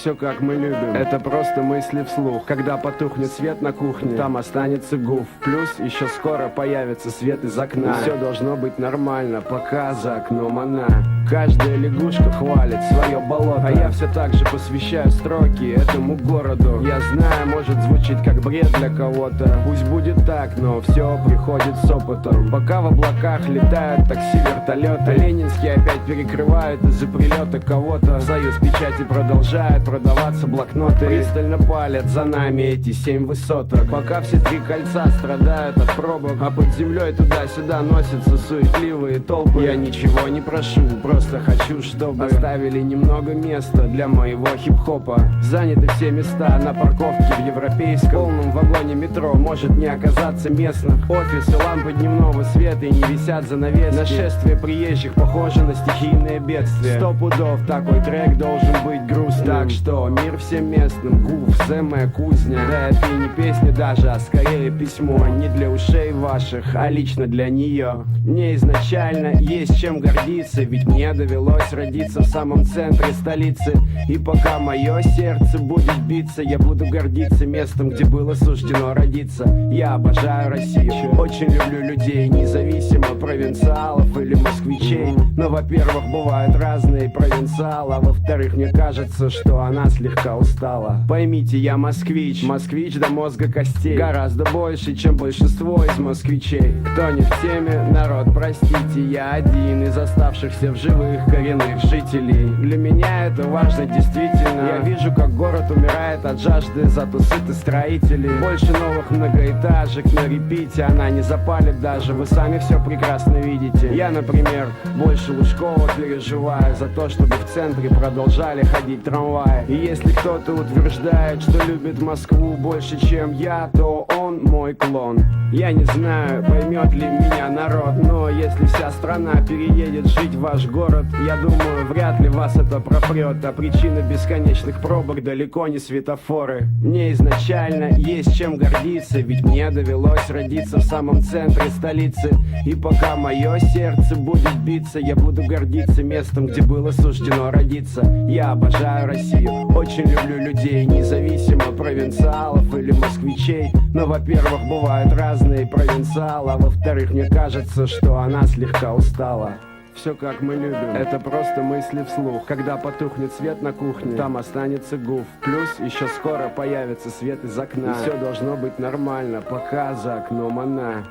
Все как мы любим, это просто мысли вслух. Когда потухнет свет на кухне, там останется гуф. Плюс еще скоро появится свет из окна. Все должно быть нормально, пока за окном она. Каждая лягушка хвалит свое болото, а я все так же посвящаю строки этому городу. Я знаю, может звучит как бред для кого-то, пусть будет так, но все приходит с опытом. Пока в облаках летают такси-вертолеты, Ленинский опять перекрывают из-за прилета кого-то. Союз печати продолжает продаваться блокноты, пристально палят за нами эти 7 высоток. Пока все 3 кольца страдают от пробок, а под землей туда-сюда носятся суетливые толпы. Я ничего не прошу, просто хочу, чтобы оставили немного места для моего хип-хопа. Заняты все места на парковке в европейском. В полном вагоне метро может не оказаться местных. Офисы, лампы дневного света и не висят занавески. Нашествие приезжих похоже на стихийное бедствие. 100 пудов такой трек должен быть грустным. Так что мир всем местным, гуф, самая кузня. Да это и не песня даже, а скорее письмо. Не для ушей ваших, а лично для нее. Мне изначально есть чем гордиться, ведь мне довелось родиться в самом центре столицы. И пока мое сердце будет биться, я буду гордиться местом, где было суждено родиться. Я обожаю Россию, очень люблю людей, независимо провинциалов или москвичей. Но, во-первых, бывают разные провинциалы, а во-вторых, мне кажется, что она слегка устала. Поймите, я москвич, москвич до мозга костей, гораздо больше, чем большинство из москвичей. Кто не в теме, народ, простите, я один из оставшихся в живых коренных жителей. Для меня это важно действительно. Я вижу, как город умирает от жажды, зато сыты строители. Больше новых многоэтажек на репите, она не запалит даже, вы сами все прекрасно видите. Я, например, больше Лужкова переживаю за то, чтобы в центре продолжали ходить трамваи. И если кто-то утверждает, что любит Москву больше, чем я, то он мой клон. Я не знаю, поймет ли меня народ, но если вся страна переедет жить в ваш город, я думаю, вряд ли вас это пропрет. А причина бесконечных пробок далеко не светофоры. Мне изначально есть чем гордиться, ведь мне довелось родиться в самом центре столицы. И пока мое сердце будет биться, я буду гордиться местом, где было суждено родиться. Я обожаю Россию, очень люблю людей, независимо провинциалов или москвичей. Но, во-первых, бывают разные провинциалы, а во-вторых, мне кажется, что она слегка устала. Все как мы любим, это просто мысли вслух. Когда потухнет свет на кухне, там останется гуф. Плюс еще скоро появится свет из окна. И все должно быть нормально, пока за окном она.